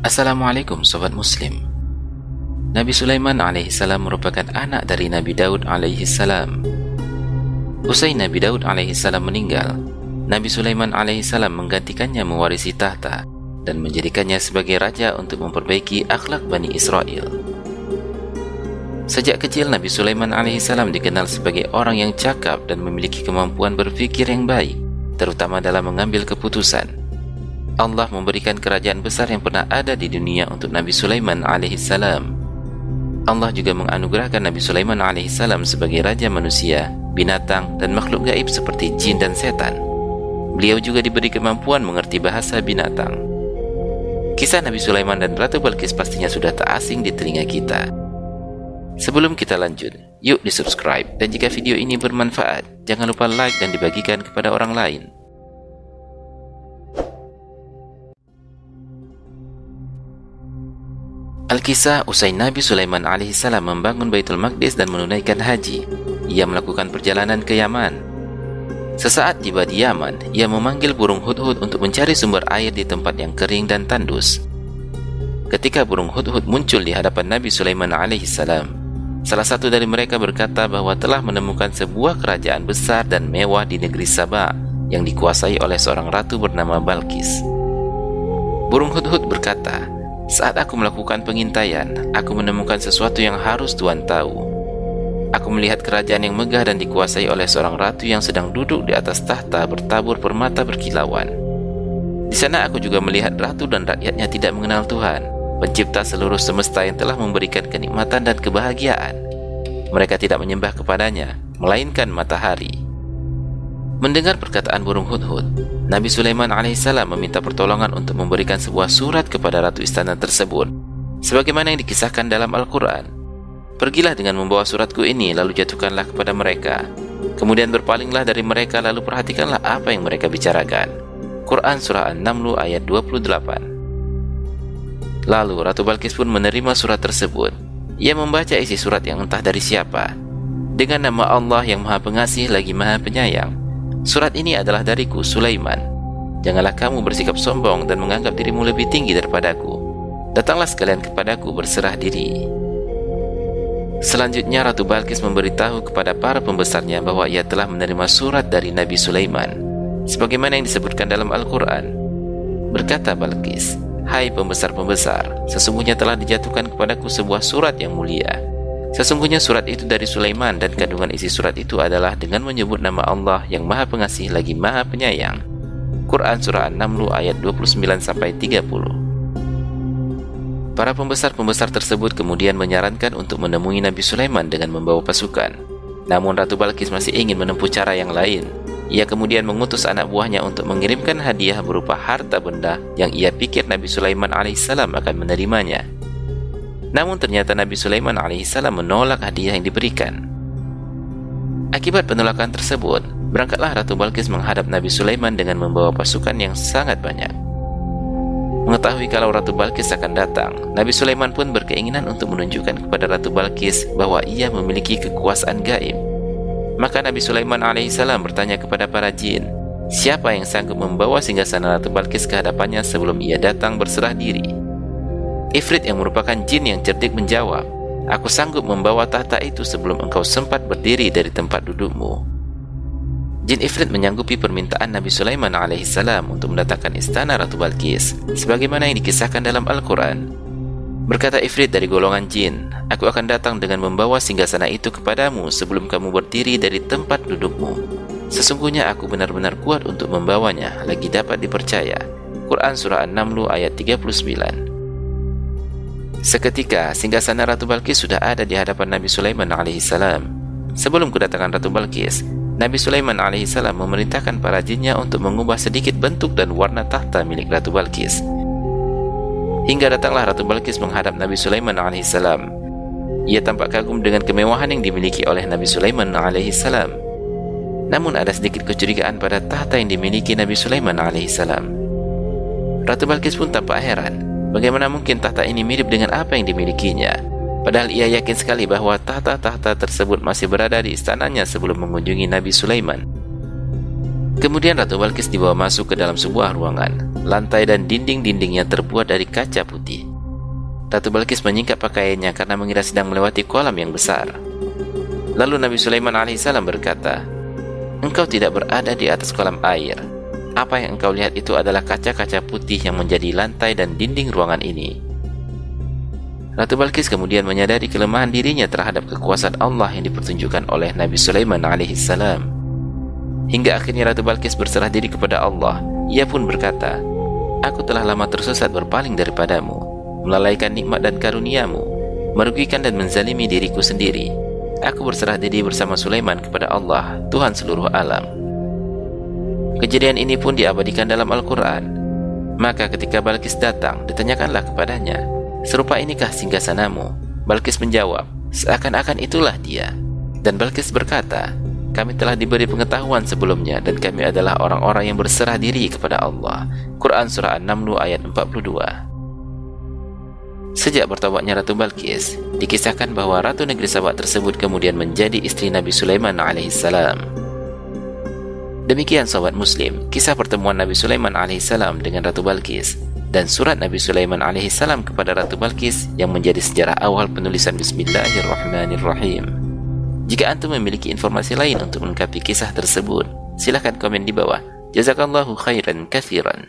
Assalamualaikum Sobat Muslim. Nabi Sulaiman alaihissalam merupakan anak dari Nabi Daud alaihissalam. Usai Nabi Daud alaihissalam meninggal, Nabi Sulaiman alaihissalam menggantikannya mewarisi tahta dan menjadikannya sebagai raja untuk memperbaiki akhlak Bani Israel. Sejak kecil Nabi Sulaiman alaihissalam dikenal sebagai orang yang cakap dan memiliki kemampuan berpikir yang baik, terutama dalam mengambil keputusan. Allah memberikan kerajaan besar yang pernah ada di dunia untuk Nabi Sulaiman alaihissalam. Allah juga menganugerahkan Nabi Sulaiman alaihissalam sebagai raja manusia, binatang, dan makhluk gaib seperti jin dan setan. Beliau juga diberi kemampuan mengerti bahasa binatang. Kisah Nabi Sulaiman dan Ratu Balqis pastinya sudah tak asing di telinga kita. Sebelum kita lanjut, yuk di-subscribe, dan jika video ini bermanfaat, jangan lupa like dan dibagikan kepada orang lain. Al-Kisah usai Nabi Sulaiman alaihissalam membangun Baitul Maqdis dan menunaikan haji, ia melakukan perjalanan ke Yaman. Sesaat tiba di Yaman, ia memanggil burung hudhud untuk mencari sumber air di tempat yang kering dan tandus. Ketika burung hudhud muncul di hadapan Nabi Sulaiman alaihissalam, salah satu dari mereka berkata bahwa telah menemukan sebuah kerajaan besar dan mewah di negeri Saba yang dikuasai oleh seorang ratu bernama Balqis. Burung hudhud berkata, "Saat aku melakukan pengintaian, aku menemukan sesuatu yang harus Tuan tahu. Aku melihat kerajaan yang megah dan dikuasai oleh seorang ratu yang sedang duduk di atas tahta bertabur permata berkilauan. Di sana aku juga melihat ratu dan rakyatnya tidak mengenal Tuhan, pencipta seluruh semesta yang telah memberikan kenikmatan dan kebahagiaan. Mereka tidak menyembah kepadanya, melainkan matahari." Mendengar perkataan burung hudhud, Nabi Sulaiman alaihissalam meminta pertolongan untuk memberikan sebuah surat kepada ratu istana tersebut, sebagaimana yang dikisahkan dalam Al-Quran. "Pergilah dengan membawa suratku ini, lalu jatuhkanlah kepada mereka. Kemudian berpalinglah dari mereka, lalu perhatikanlah apa yang mereka bicarakan." Quran Surah An-Naml ayat 28. Lalu Ratu Balqis pun menerima surat tersebut. Ia membaca isi surat yang entah dari siapa. "Dengan nama Allah yang Maha Pengasih lagi Maha Penyayang. Surat ini adalah dariku, Sulaiman. Janganlah kamu bersikap sombong dan menganggap dirimu lebih tinggi daripadaku. Datanglah sekalian kepadaku berserah diri." Selanjutnya Ratu Balqis memberitahu kepada para pembesarnya bahwa ia telah menerima surat dari Nabi Sulaiman, sebagaimana yang disebutkan dalam Al-Quran. Berkata Balqis, "Hai pembesar-pembesar, sesungguhnya telah dijatuhkan kepadaku sebuah surat yang mulia. Sesungguhnya surat itu dari Sulaiman dan kandungan isi surat itu adalah dengan menyebut nama Allah yang Maha Pengasih lagi Maha Penyayang." Quran Surah An-Naml ayat 29-30. Para pembesar-pembesar tersebut kemudian menyarankan untuk menemui Nabi Sulaiman dengan membawa pasukan. Namun Ratu Balqis masih ingin menempuh cara yang lain. Ia kemudian mengutus anak buahnya untuk mengirimkan hadiah berupa harta benda yang ia pikir Nabi Sulaiman alaihissalam akan menerimanya. Namun ternyata Nabi Sulaiman alaihissalam menolak hadiah yang diberikan. Akibat penolakan tersebut, berangkatlah Ratu Balqis menghadap Nabi Sulaiman dengan membawa pasukan yang sangat banyak. Mengetahui kalau Ratu Balqis akan datang, Nabi Sulaiman pun berkeinginan untuk menunjukkan kepada Ratu Balqis bahwa ia memiliki kekuasaan gaib. Maka Nabi Sulaiman alaihissalam bertanya kepada para jin, siapa yang sanggup membawa singgasana Ratu Balqis ke hadapannya sebelum ia datang berserah diri. Ifrit yang merupakan jin yang cerdik menjawab, "Aku sanggup membawa tahta itu sebelum engkau sempat berdiri dari tempat dudukmu." Jin Ifrit menyanggupi permintaan Nabi Sulaiman alaihissalam untuk mendatangkan istana Ratu Balqis, sebagaimana yang dikisahkan dalam Al-Quran. Berkata Ifrit dari golongan jin, "Aku akan datang dengan membawa singgasana itu kepadamu sebelum kamu berdiri dari tempat dudukmu. Sesungguhnya aku benar-benar kuat untuk membawanya, lagi dapat dipercaya." Quran Surah An-Naml ayat 39. Seketika singgasana Ratu Balqis sudah ada di hadapan Nabi Sulaiman alaihissalam. Sebelum kedatangan Ratu Balqis, Nabi Sulaiman alaihissalam memerintahkan para jinnya untuk mengubah sedikit bentuk dan warna tahta milik Ratu Balqis. Hingga datanglah Ratu Balqis menghadap Nabi Sulaiman alaihissalam. Ia tampak kagum dengan kemewahan yang dimiliki oleh Nabi Sulaiman alaihissalam. Namun ada sedikit kecurigaan pada tahta yang dimiliki Nabi Sulaiman alaihissalam. Ratu Balqis pun tampak heran. Bagaimana mungkin tahta ini mirip dengan apa yang dimilikinya? Padahal ia yakin sekali bahwa tahta-tahta tersebut masih berada di istananya sebelum mengunjungi Nabi Sulaiman. Kemudian Ratu Balqis dibawa masuk ke dalam sebuah ruangan. lantai dan dinding-dindingnya terbuat dari kaca putih. Ratu Balqis menyingkap pakaiannya karena mengira sedang melewati kolam yang besar. Lalu Nabi Sulaiman alaihissalam berkata, "Engkau tidak berada di atas kolam air. Apa yang engkau lihat itu adalah kaca-kaca putih yang menjadi lantai dan dinding ruangan ini." Ratu Balqis kemudian menyadari kelemahan dirinya terhadap kekuasaan Allah yang dipertunjukkan oleh Nabi Sulaiman alaihissalam. Hingga akhirnya Ratu Balqis berserah diri kepada Allah. Ia pun berkata, "Aku telah lama tersesat berpaling daripadamu, melalaikan nikmat dan karuniamu, merugikan dan menzalimi diriku sendiri. Aku berserah diri bersama Sulaiman kepada Allah, Tuhan seluruh alam." Kejadian ini pun diabadikan dalam Al-Quran. Maka ketika Balqis datang, ditanyakanlah kepadanya, "Serupa inikah singgasanamu?" Balqis menjawab, "Seakan-akan itulah dia." Dan Balqis berkata, "Kami telah diberi pengetahuan sebelumnya dan kami adalah orang-orang yang berserah diri kepada Allah." Quran Surah An-Naml ayat 42. Sejak bertobatnya Ratu Balqis, dikisahkan bahwa Ratu Negeri Sabak tersebut kemudian menjadi istri Nabi Sulaiman alaihissalam. Demikian sobat muslim, kisah pertemuan Nabi Sulaiman alaihissalam dengan Ratu Balqis dan surat Nabi Sulaiman alaihissalam kepada Ratu Balqis yang menjadi sejarah awal penulisan Bismillahirrahmanirrahim. Jika antum memiliki informasi lain untuk melengkapi kisah tersebut, silahkan komen di bawah. Jazakallahu khairan katsiran.